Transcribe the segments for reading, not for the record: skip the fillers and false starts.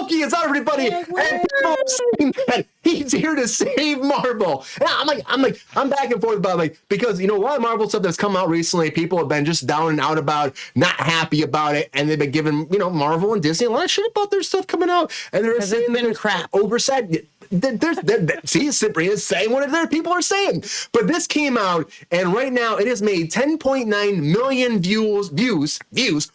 Loki is out, everybody, and people are saying that he's here to save Marvel. And I'm back and forth about because a lot of Marvel stuff that's come out recently, people have been just down and out about, not happy about it, and they've been giving Marvel and Disney a lot of shit about their stuff coming out, and they're saying that it's crap, oversight. See, Sabrina's saying what other people are saying, but this came out, and right now it has made 10.9 million views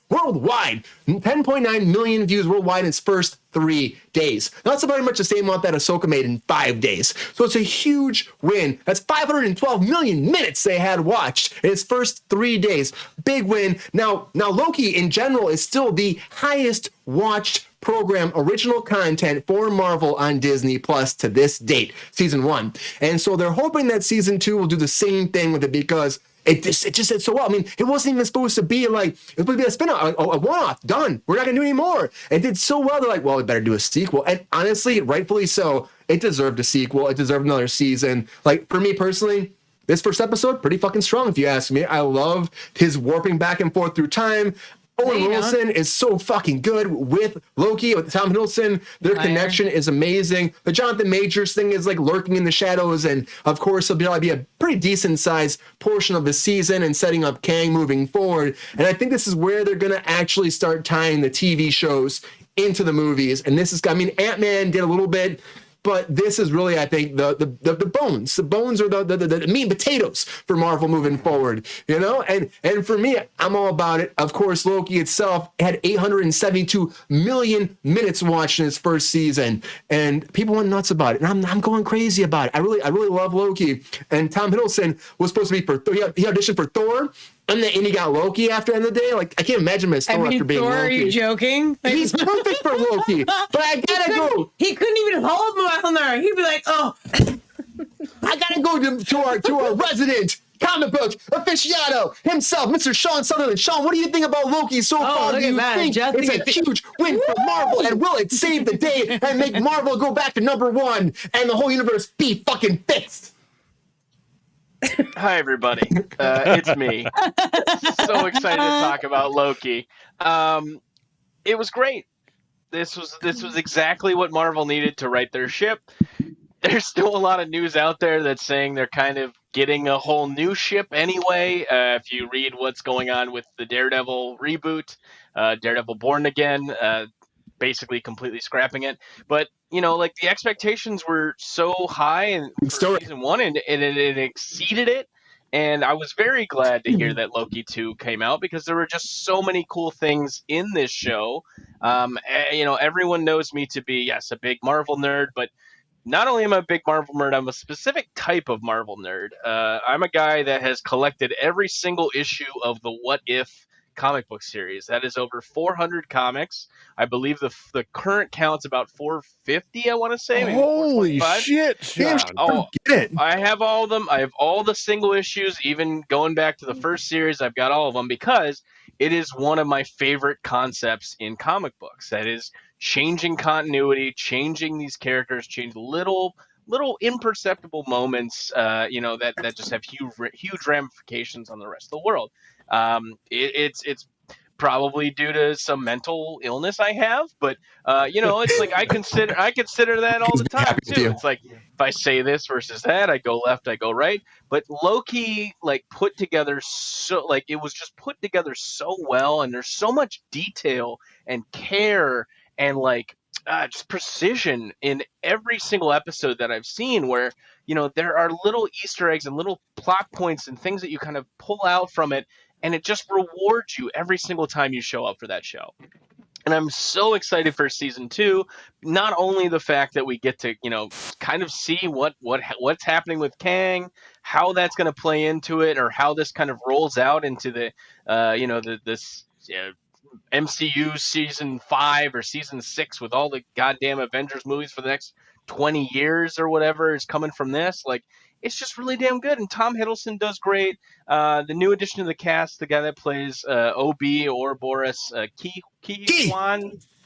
worldwide. 10.9 million views worldwide in its first 3 days. That's very much the same amount that Ahsoka made in 5 days. So it's a huge win. That's 512 million minutes they had watched in its first 3 days. Big win. Now Loki in general is still the highest watched program, original content for Marvel on Disney Plus to this date, season 1. And so they're hoping that season 2 will do the same thing with it, because it just did so well. I mean, it wasn't even supposed to be it was supposed to be a spin-off, a one-off, done. We're not going to do any more. It did so well, they're like, well, we better do a sequel. And honestly, rightfully so, it deserved a sequel. It deserved another season. For me personally, this first episode, pretty fucking strong, if you ask me. I love his warping back and forth through time. Owen Wilson is so fucking good with Loki, with Tom Hiddleston. Their connection is amazing. The Jonathan Majors thing is lurking in the shadows, and of course he'll be a pretty decent sized portion of the season and setting up Kang moving forward. And I think this is where they're gonna actually start tying the TV shows into the movies. And this is, Ant-Man did a little bit, but this is really, I think, the bones. The bones are the meat and potatoes for Marvel moving forward, And for me, I'm all about it. Of course, Loki itself had 872 million minutes watched in its first season, and people went nuts about it. And I'm going crazy about it. I really love Loki. And Tom Hiddleston was supposed to be he auditioned for Thor. And he got Loki after the end of the day. I can't imagine him as Thor after being Loki. Are you joking? He's perfect for Loki. But I gotta go. He couldn't even hold Mjolnir. He'd be like, oh. I gotta go to our resident comic book aficionado himself, Mr. Sean Sutherland. Sean, what do you think about Loki so far? Do you think it's a huge win for Marvel? And will it save the day and make Marvel go back to number 1 and the whole universe be fucking fixed? Hi, everybody. It's me. So excited to talk about Loki. It was great. This was exactly what Marvel needed to right their ship. There's still a lot of news out there that's saying they're kind of getting a whole new ship anyway. If you read what's going on with the Daredevil reboot, Daredevil Born Again, basically completely scrapping it. But the expectations were so high for season 1, and it exceeded it. And I was very glad to hear that Loki 2 came out, because there were just so many cool things in this show. Everyone knows me to be, yes, a big Marvel nerd, but not only am I a big Marvel nerd, I'm a specific type of Marvel nerd. I'm a guy that has collected every single issue of the What If comic book series. That is over 400 comics. I believe the current count's about 450, I want to say. Holy shit, Sean. I have all of them. I have all the single issues, even going back to the first series. I've got all of them, because it is one of my favorite concepts in comic books. That is changing continuity, changing these characters, change little imperceptible moments, that just have huge ramifications on the rest of the world. It's probably due to some mental illness I have, but it's I consider that all the time too. It's like, if I say this versus that, I go left, I go right. But Loki put together it was just put together so well, and there's so much detail and care and just precision in every single episode that I've seen, where there are little Easter eggs and little plot points and things that you kind of pull out from it, and it just rewards you every single time you show up for that show. And I'm so excited for season 2. Not only the fact that we get to, kind of see what's happening with Kang, how that's going to play into it, or how this kind of rolls out into the, this MCU season 5 or season 6 with all the goddamn Avengers movies for the next 20 years or whatever is coming from this. It's just really damn good. And Tom Hiddleston does great. The new addition to the cast, the guy that plays OB or Boris, Key. Yeah,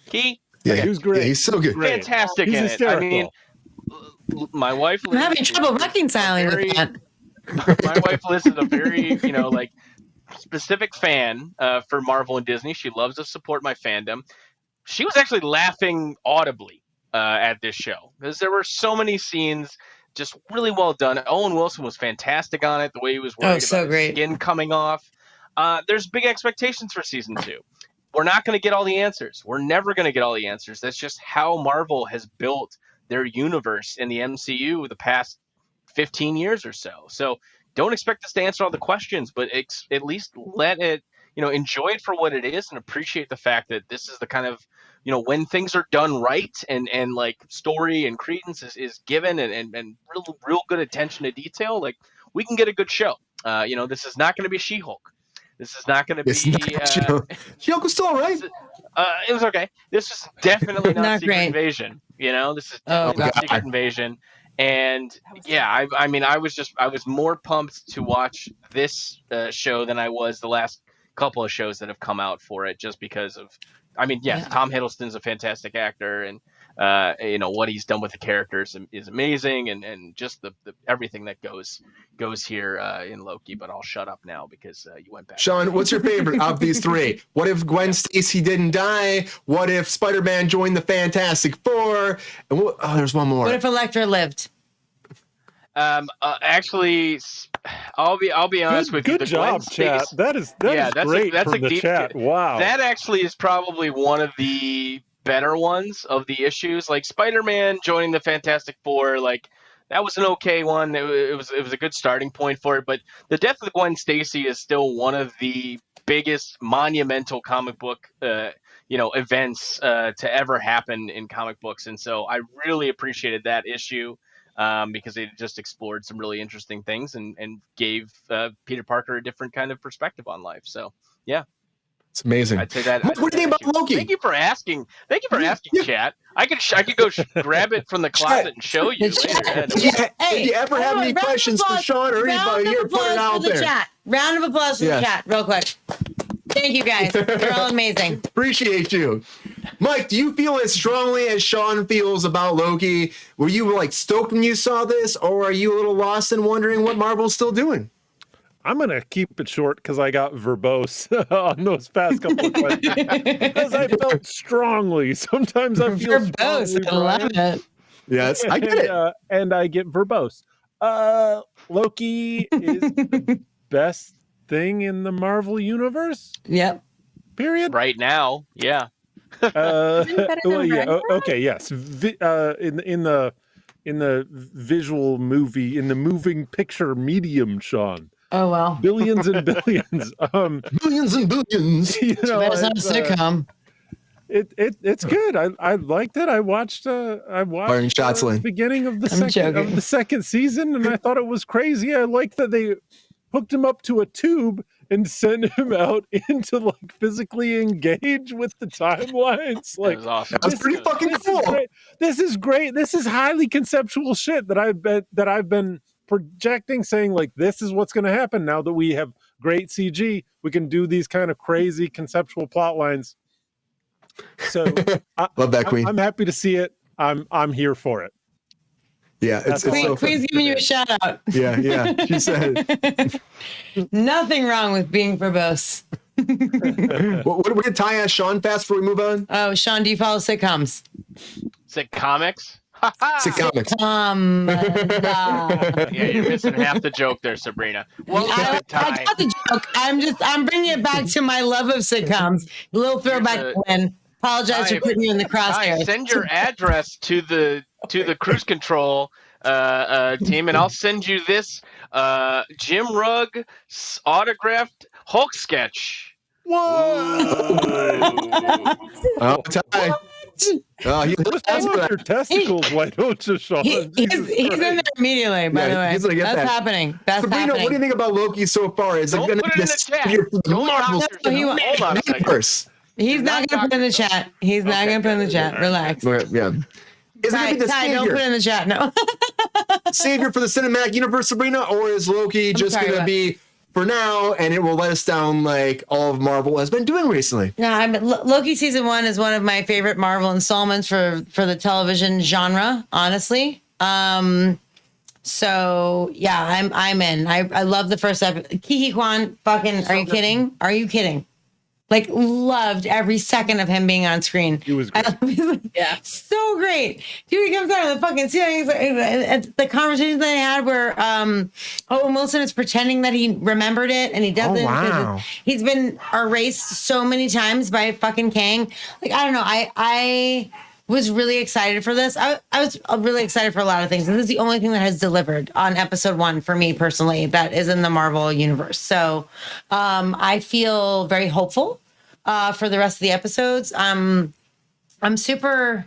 okay. He was great. Yeah, he's so good. Fantastic. He's in hysterical. it. I mean, my wife. I'm having trouble reconciling with that. My wife Liz is a very, specific fan for Marvel and Disney. She loves to support my fandom. she was actually laughing audibly at this show because there were so many scenes just really well done. Owen Wilson was fantastic on it. The way he was worried so about his great. skin coming off. There's big expectations for season 2. We're not going to get all the answers. We're never going to get all the answers. That's just how Marvel has built their universe in the MCU the past 15 years or so. So don't expect us to answer all the questions, but at least let it, enjoy it for what it is and appreciate the fact that this is the kind of, when things are done right and like story and credence is given and real good attention to detail, like we can get a good show. This is not going to be She-Hulk. This is not going to be. She-Hulk was still all right. It was okay. This is definitely not Secret great. Invasion. This is definitely not Secret Invasion. And yeah, I mean, I was more pumped to watch this show than I was the last couple of shows that have come out for it, just because of. I mean, yes, Tom Hiddleston's a fantastic actor, and what he's done with the characters is amazing, and just the everything that goes here in Loki. But I'll shut up now because you went back. Sean, what's your favorite of these three? What if Gwen Stacy didn't die? What if Spider-Man joined the Fantastic Four? And there's one more. What if Elektra lived? Actually, I'll be honest with you. Good job, chat. That is great that's from a the deep, chat. Wow. That actually is probably one of the better ones of the issues. Like Spider-Man joining the Fantastic Four, like that was an okay one. It was a good starting point for it. But the death of Gwen Stacy is still one of the biggest monumental comic book events to ever happen in comic books, and so I really appreciated that issue. Because they just explored some really interesting things and gave Peter Parker a different kind of perspective on life. So, yeah. It's amazing. I'd say that. What do you think about Loki? Thank you for asking. Chat. I could go grab it from the closet and show you later. If you ever have any questions for Sean or anybody here, put it out there. Round of applause for the chat, real quick. Thank you, guys. You're all amazing. Appreciate you. Mike, do you feel as strongly as Sean feels about Loki? Were you like stoked when you saw this, or are you a little lost and wondering what Marvel's still doing? I'm going to keep it short because I got verbose on those past couple of questions. Because I felt strongly. Sometimes I feel verbose. strongly. I love it. Yes, I get it. And I get verbose. Loki is the best thing in the Marvel universe. Yep. Period. Right now, yeah. Okay. Yes. In the visual movie, in the moving picture medium, Sean. Oh well. Billions and billions. Billions and billions. It's not a sitcom. It's good. I liked it. I watched Firing shots, Lin. the beginning of the second season, and I thought it was crazy. I liked that they hooked him up to a tube and sent him out into like physically engage with the timelines. Like, that was awesome. That's pretty fucking cool. This is great. This is highly conceptual shit that I've been projecting, saying like this is what's going to happen now that we have great CG. We can do these kind of crazy conceptual plot lines. So love that, Queen. I'm happy to see it. I'm here for it. Yeah, it's so Queen's giving you a shout out. Yeah. She said nothing wrong with being verbose. What we tie ask Sean fast before we move on? Oh, Sean, do you follow sitcoms? Sitcomics? Sitcomics. Yeah, you're missing half the joke there, Sabrina. Well, I got the joke. I'm bringing it back to my love of sitcoms. A little throwback to Lynn. Apologize for putting you in the crosshairs. Send your address to the cruise control team, and I'll send you this Jim Rugg autographed Hulk sketch. Whoa! Oh, Ty. Your testicles, why don't you, Sean? He's in there immediately, by the way. He's gonna get That's that. happening. That's Sabrina, happening. what do you think about Loki so far? Is it Don't going put to it be in the chat. Marvel Hold on a second. universe? He's not going to put it in the chat. He's not going to put it in the chat. Relax. Yeah. Is it going to Ty, be the don't put it in the chat. No. savior for the cinematic universe, Sabrina, or is Loki just going to be for now, and it will let us down like all of Marvel has been doing recently? No, Loki season 1 is one of my favorite Marvel installments for the television genre, honestly. So yeah, I'm in. I love the first episode. Kiki Kwan, fucking, are you kidding? Are you kidding? Like, loved every second of him being on screen. He was great. Yeah, so great. Dude, he comes out of the fucking ceiling. The conversation that I had where Owen Wilson is pretending that he remembered it and he doesn't. Oh, wow. He's been erased so many times by fucking Kang. Like, I don't know. I was really excited for this. I was really excited for a lot of things. And this is the only thing that has delivered on episode 1 for me personally that is in the Marvel universe. So I feel very hopeful for the rest of the episodes. I'm super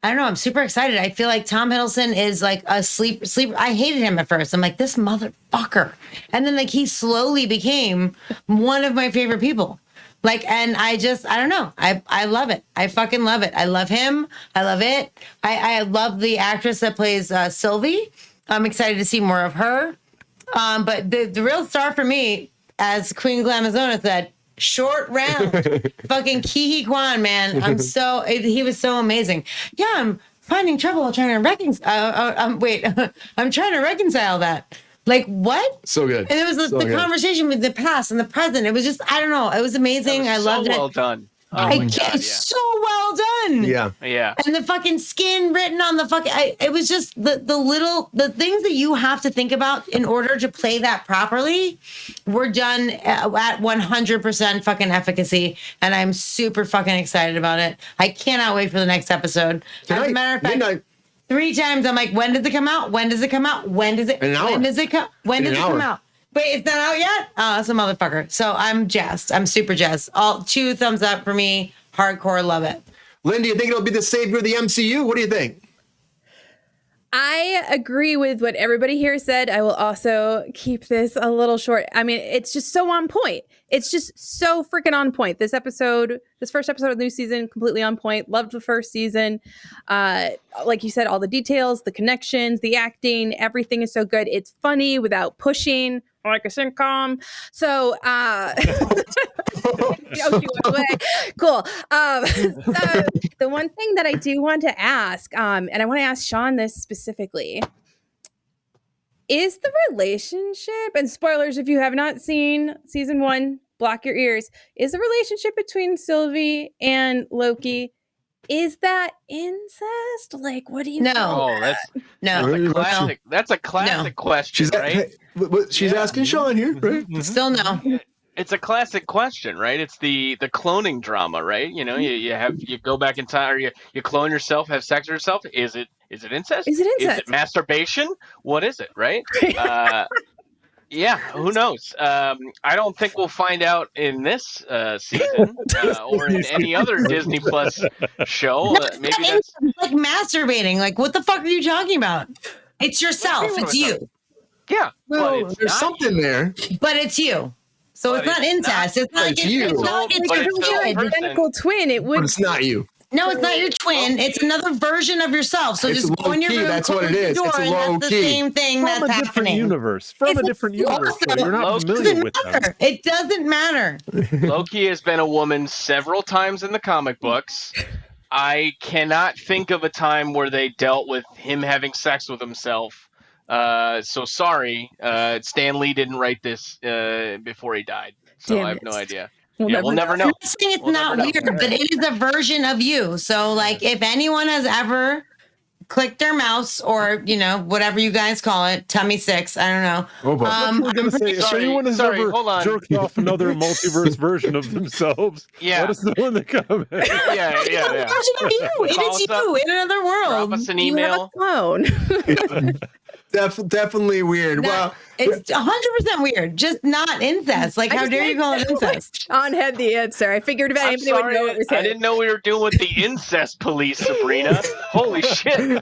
excited. I feel like Tom Hiddleston is like a sleep. I hated him at first. I'm like, this motherfucker. And then like he slowly became one of my favorite people. Like, and I don't know. I love it. I fucking love it. I love him. I love it. I love the actress that plays Sylvie. I'm excited to see more of her. But the real star for me, as Queen Glamazona said, short round. Fucking Ke Huy Quan, man. He was so amazing. Yeah, I'm finding trouble trying to reconcile. I'm trying to reconcile that. Like, what? So good. And it was the conversation with the past and the present. It was just, I don't know. It was amazing. I loved it. Well done. Oh So well done. Yeah. And the fucking skin written on the fucking, it was just the things that you have to think about in order to play that properly were done at 100% fucking efficacy. And I'm super fucking excited about it. I cannot wait for the next episode. As a matter of fact, 3 times I'm like, when does it come out? When does it come out? When does it come out? Wait, it's not out yet? Oh, that's a motherfucker. So I'm jazzed. I'm super jazzed. All 2 thumbs up for me. Hardcore, love it. Lynn, do you think it'll be the savior of the MCU? What do you think? I agree with what everybody here said. I will also keep this a little short. I mean, it's just so on point. It's just so freaking on point. This first episode of the new season, completely on point. Loved the first season. Like you said, all the details, the connections, the acting, everything is so good. It's funny without pushing, like a sitcom. So, cool. So the one thing that I do want to ask, and I want to ask Sean this specifically, is the relationship, and spoilers if you have not seen season 1, block your ears, is the relationship between Sylvie and Loki, is that incest? Like, what do you know? Oh, that's a classic question, right? She's asking Sean here, right? Still no. It's a classic question, right? It's the cloning drama, right? You know, you go back in time, or you clone yourself, have sex with yourself. Is it incest? Is it incest? Is it masturbation? What is it, right? Yeah, who knows? I don't think we'll find out in this season or in any other Disney Plus show. Maybe that's like masturbating. Like, what the fuck are you talking about? It's yourself. It's you. Yeah. Well, there's something there. But it's you. So it's not incest. It's not like you. It's not your identical twin. It would. But it's not you. No, it's not your twin. It's another version of yourself. So it's just go in your room. That's what it is. It's that's the same thing From that's a different happening. Universe. From a different universe. So you're not familiar with them. It doesn't matter. Loki has been a woman several times in the comic books. I cannot think of a time where they dealt with him having sex with himself. So sorry, Stan Lee didn't write this before he died. So I have no idea. We'll never know. I'm not saying it's not weird, but it is a version of you. So, like, if anyone has ever clicked their mouse or, whatever you guys call it, tummy six, I don't know. I'm going to say, if anyone has ever jerked off another multiverse version of themselves, let us know in the comments. Yeah. Version of you. It's you in another world. Drop us an email. Definitely weird. Well, it's 100% weird, just not incest. Like, how dare you call it incest? Sean had the answer. I figured if anybody would know what was I didn't know we were doing with the incest police, Sabrina. Holy shit.